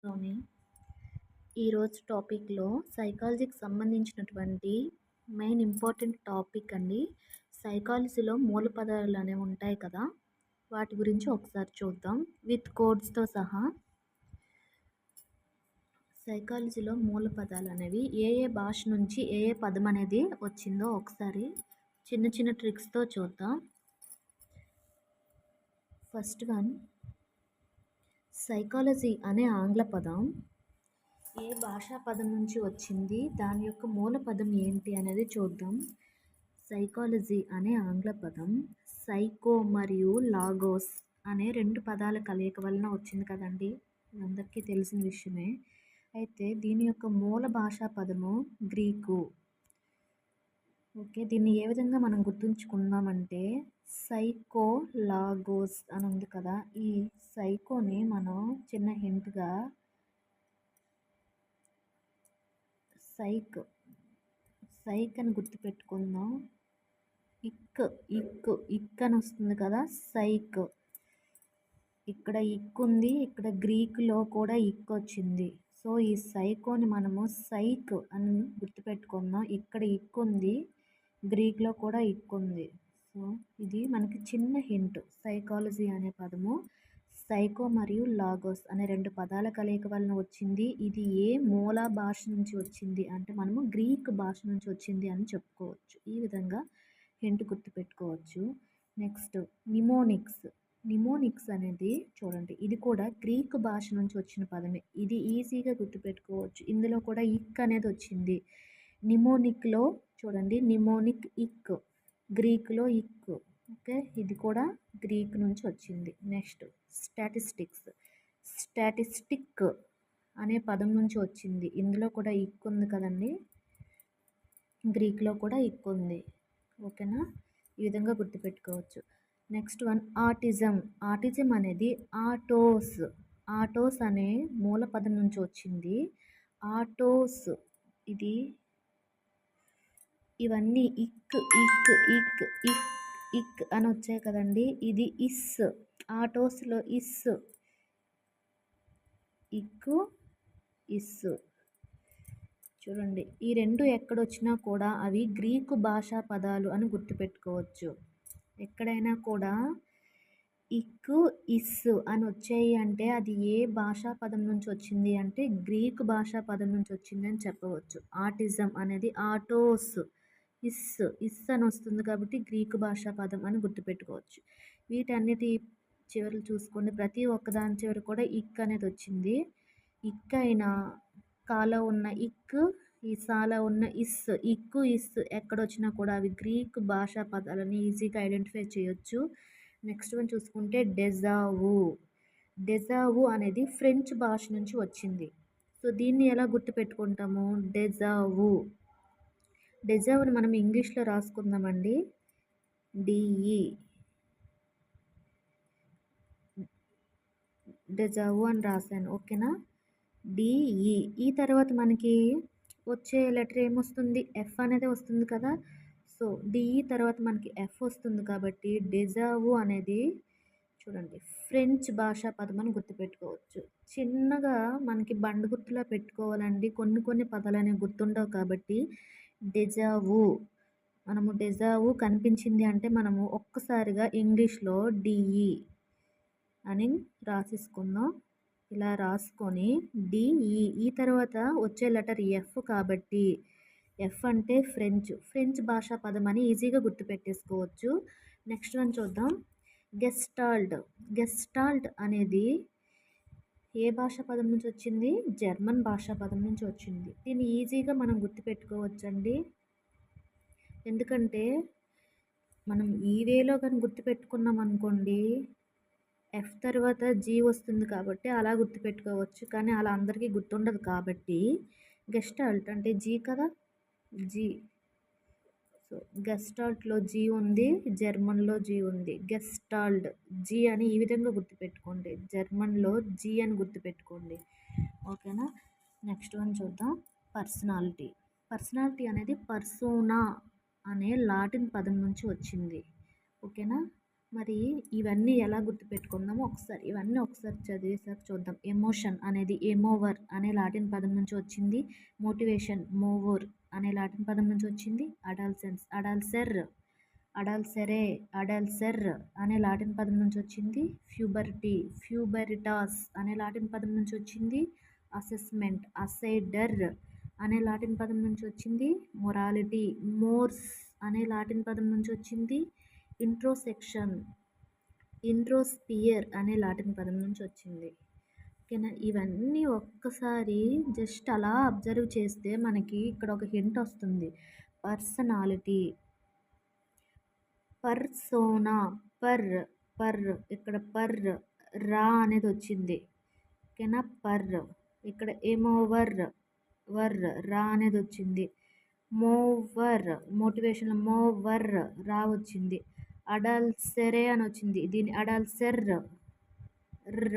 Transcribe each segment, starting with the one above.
లోని ఈరోజు టాపిక్‌లో సైకాలజీకి సంబంధించినటువంటి మెయిన్ ఇంపార్టెంట్ టాపిక్ అండి. సైకాలజీలో మూల పదాలనేవి ఉంటాయి కదా! వాటి గురించి ఒకసారి చూద్దాం విత్ కోడ్స్‌తో సహా. సైకాలజీలో మూల పదాలనేవి ఏ భాష నుంచి ఏ పదం అనేది వచ్చిందో ఒకసారి చిన్న చిన్న ట్రిక్స్‌తో చూద్దాం. ఫస్ట్ వన్, సైకాలజీ అనే ఆంగ్ల పదం ఏ భాషా పదం నుంచి వచ్చింది, దాని యొక్క మూల పదం ఏంటి అనేది చూద్దాం. సైకాలజీ అనే ఆంగ్ల పదం సైకో మరియు లాగోస్ అనే రెండు పదాల కలయిక వలన వచ్చింది కదండి, అందరికీ తెలిసిన విషయమే. అయితే దీని యొక్క మూల భాషా పదము గ్రీకు. ఓకే, దీన్ని ఏ విధంగా మనం గుర్తుంచుకుందామంటే సైకో లాగోస్ అని ఉంది కదా, ఈ సైకోని మనం చిన్న హింట్గా సైక్ అని గుర్తుపెట్టుకుందాం. ఇక్ అని వస్తుంది కదా, సైక్. ఇక్కడ ఇక్ ఉంది, ఇక్కడ గ్రీకులో కూడా ఇక్ వచ్చింది. సో ఈ సైకోని మనము సైక్ అని గుర్తుపెట్టుకుందాం. ఇక్కడ ఇక్ ఉంది, గ్రీక్లో కూడా ఇక్ ఉంది. సో ఇది మనకి చిన్న హింట్. సైకాలజీ అనే పదము సైకో మరియు లాగోస్ అనే రెండు పదాల కలయిక వలన వచ్చింది. ఇది ఏ మూల భాష నుంచి వచ్చింది అంటే మనము గ్రీక్ భాష నుంచి వచ్చింది అని చెప్పుకోవచ్చు. ఈ విధంగా హింట్ గుర్తుపెట్టుకోవచ్చు. నెక్స్ట్ నిమోనిక్స్ అనేది చూడండి, ఇది కూడా గ్రీక్ భాష నుంచి వచ్చిన పదమే. ఇది ఈజీగా గుర్తుపెట్టుకోవచ్చు. ఇందులో కూడా ఇక్ అనేది వచ్చింది. నిమోనిక్లో చూడండి, నిమోనిక్ ఇక్, గ్రీక్లో ఇక్. ఓకే, ఇది కూడా గ్రీక్ నుంచి వచ్చింది. నెక్స్ట్ స్టాటిస్టిక్ అనే పదం నుంచి వచ్చింది. ఇందులో కూడా ఇక్ ఉంది కదండి, గ్రీక్లో కూడా ఇక్ ఉంది. ఓకేనా, ఈ విధంగా గుర్తుపెట్టుకోవచ్చు. నెక్స్ట్ వన్, ఆటిజం అనేది ఆటోస్ అనే మూల పదం నుంచి వచ్చింది. ఆటోస్, ఇవన్నీ ఇక్ ఇక్ ఇక్ ఇక్ ఇక్ అని వచ్చాయి కదండి, ఇది ఇస్. ఆటోస్లో ఇక్ ఇస్. చూడండి, ఈ రెండు ఎక్కడొచ్చినా కూడా అవి గ్రీకు భాషా పదాలు అని గుర్తుపెట్టుకోవచ్చు. ఎక్కడైనా కూడా ఇక్ ఇస్ అని వచ్చాయి అంటే అది ఏ భాషా పదం నుంచి వచ్చింది అంటే గ్రీకు భాషా పదం నుంచి వచ్చింది అని చెప్పవచ్చు. ఆటిజం అనేది ఆటోస్, ఇస్ అని వస్తుంది కాబట్టి గ్రీకు భాషా పదం అని గుర్తుపెట్టుకోవచ్చు. వీటన్నిటి చివరలు చూసుకోండి, ప్రతి ఒక్కదాని చివరి కూడా ఇక్ అనేది వచ్చింది. ఇక్ అయినా కాలో ఉన్న ఇక్, ఈ సాలో ఉన్న ఇక్ ఇస్ ఎక్కడొచ్చినా కూడా అవి గ్రీక్ భాషా పదాలని ఈజీగా ఐడెంటిఫై చేయొచ్చు. నెక్స్ట్ వన్ చూసుకుంటే డెజావు అనేది ఫ్రెంచ్ భాష నుంచి వచ్చింది. సో దీన్ని ఎలా గుర్తుపెట్టుకుంటాము, డెజావుని మనం ఇంగ్లీష్లో రాసుకుందామండి, డిఈ డెజావు అని రాశాను. ఓకేనా, డిఈ. ఈ తర్వాత మనకి వచ్చే లెటర్ ఏమొస్తుంది, ఎఫ్ అనేది వస్తుంది కదా. సో డిఈ తర్వాత మనకి ఎఫ్ వస్తుంది కాబట్టి డెజావు అనేది చూడండి ఫ్రెంచ్ భాషా పదం అని గుర్తుపెట్టుకోవచ్చు. చిన్నగా మనకి బండ గుర్తులా పెట్టుకోవాలండి, కొన్ని పదాలు అనేవి గుర్తుండవు కాబట్టి డెజావు కనిపించింది అంటే మనము ఒక్కసారిగా ఇంగ్లీష్లో డిఈ అని రాసేసుకుందాం. ఇలా రాసుకొని డిఈ, ఈ తర్వాత వచ్చే లెటర్ ఎఫ్ కాబట్టి ఎఫ్ అంటే ఫ్రెంచ్ భాషా పదం అని ఈజీగా గుర్తుపెట్టేసుకోవచ్చు. నెక్స్ట్ వన్ చూద్దాం, గెస్టాల్ట్ అనేది ఏ భాషా పదం నుంచి వచ్చింది, జర్మన్ భాషా పదం నుంచి వచ్చింది. దీన్ని ఈజీగా మనం గుర్తుపెట్టుకోవచ్చండి, ఎందుకంటే మనం ఈ వేలో కానీ గుర్తుపెట్టుకున్నాం అనుకోండి, ఎఫ్ తర్వాత జీ వస్తుంది కాబట్టి అలా గుర్తుపెట్టుకోవచ్చు. కానీ అలా అందరికీ గుర్తుండదు కాబట్టి గెస్టాల్ట్ అంటే జీ కదా, జీ. సో గెస్టాల్ట్లో జీ ఉంది, జర్మన్లో జీ ఉంది. గెస్టాల్డ్ జీ అని ఈ విధంగా గుర్తుపెట్టుకోండి, జర్మన్లో జీ అని గుర్తుపెట్టుకోండి. ఓకేనా, నెక్స్ట్ వన్ చూద్దాం, పర్సనాలిటీ అనేది పర్సోనా అనే లాటిన్ పదం నుంచి వచ్చింది. ఓకేనా, మరి ఇవన్నీ ఎలా గుర్తుపెట్టుకుందామో ఇవన్నీ ఒకసారి చదివేసాక చూద్దాం. ఎమోషన్ అనేది ఎమోవర్ అనే లాటిన్ పదం నుంచి వచ్చింది. మోటివేషన్ మోవోర్ అనే లాటిన్ పదం నుంచి వచ్చింది. అడాల్సెన్స్ అడాల్సెర్ అడాల్సెరే అడాల్సెర్ అనే లాటిన్ పదం నుంచి వచ్చింది. ఫ్యూబర్టీ ఫ్యూబెరిటాస్ అనే లాటిన్ పదం నుంచి వచ్చింది. అసెస్మెంట్ అసైడర్ అనే లాటిన్ పదం నుంచి వచ్చింది. మొరాలిటీ మోర్స్ అనే లాటిన్ పదం నుంచి వచ్చింది. ఇంట్రోసెక్షన్ ఇంట్రోస్పియర్ అనే లాటిన్ పదం నుంచి వచ్చింది. ఓకేనా, ఇవన్నీ ఒక్కసారి జస్ట్ అలా అబ్జర్వ్ చేస్తే మనకి ఇక్కడ ఒక హింట్ వస్తుంది. పర్సనాలిటీ పర్సోనా పర్ పర్ ఇక్కడ పర్ రా అనేది వచ్చింది. ఓకేనా, పర్ ఇక్కడ ఏమోవర్ వర్ రా అనేది వచ్చింది. మోవర్ మోటివేషన్ మోవర్ రా వచ్చింది. అడాల్సెరే అని వచ్చింది. దీని అడాల్సెర్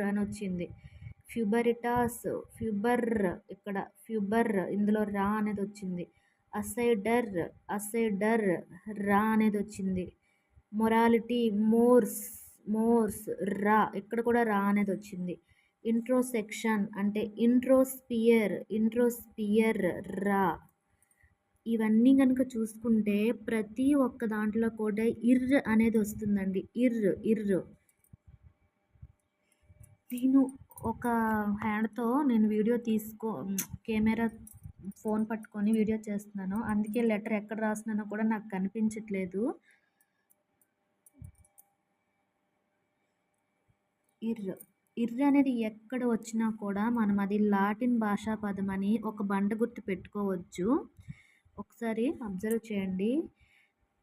అని వచ్చింది. ఫ్యూబరిటాస్ ఫ్యూబర్ ఇక్కడ ఫ్యూబర్ ఇందులో రా అనేది వచ్చింది. అసైడర్ అసైడర్ రా అనేది వచ్చింది. మొరాలిటీ మోర్స్ మోర్స్ రా ఇక్కడ కూడా రా అనేది వచ్చింది. ఇంట్రోసెక్షన్ అంటే ఇంట్రోస్పియర్ ఇంట్రోస్పియర్ రా. ఇవన్నీ కనుక చూసుకుంటే ప్రతి ఒక్క దాంట్లో కూడా ఇర్ అనేది వస్తుందండి. ఇర్ ఇర్ నేను ఒక హ్యాండ్తో నేను వీడియో కెమెరా ఫోన్ పట్టుకొని వీడియో చేస్తున్నాను. అందుకే లెటర్ ఎక్కడ రాసినానో కూడా నాకు కనిపించట్లేదు. ఇర్ ఇర్ అనేది ఎక్కడ వచ్చినా కూడా మనం అది లాటిన్ భాషా పదం అని ఒక బండ గుర్తు పెట్టుకోవచ్చు. ఒకసారి అబ్జర్వ్ చేయండి.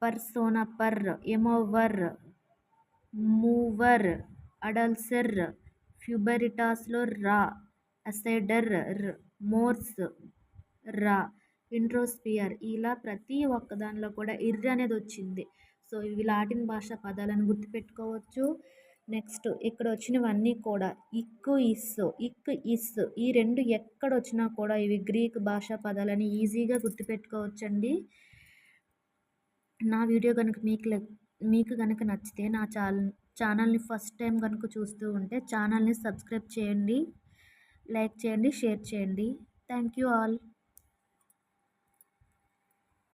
పర్సోనా పర్ ఎమోవర్ మూవర్ అడల్సెర్ ఫ్యూబరిటాస్లో రా అసైడర్ మోర్స్ రా ఇంట్రోస్పియర్ ఇలా ప్రతి ఒక్క దానిలో కూడా ఇర్ అనేది వచ్చింది. సో ఇవి లాటిన్ భాష పదాలను గుర్తుపెట్టుకోవచ్చు. నెక్స్ట్ ఇక్కడ వచ్చినవన్నీ కూడా ఇక్ ఇస్ ఈ రెండు ఎక్కడ వచ్చినా కూడా ఇవి గ్రీక్ భాషా పదాలని ఈజీగా గుర్తుపెట్టుకోవచ్చండి. నా వీడియో కనుక మీకు కనుక నచ్చితే నా ఛానల్ని ఫస్ట్ టైం కనుక చూస్తూ ఉంటే ఛానల్ని సబ్స్క్రైబ్ చేయండి, లైక్ చేయండి, షేర్ చేయండి. Thank you all.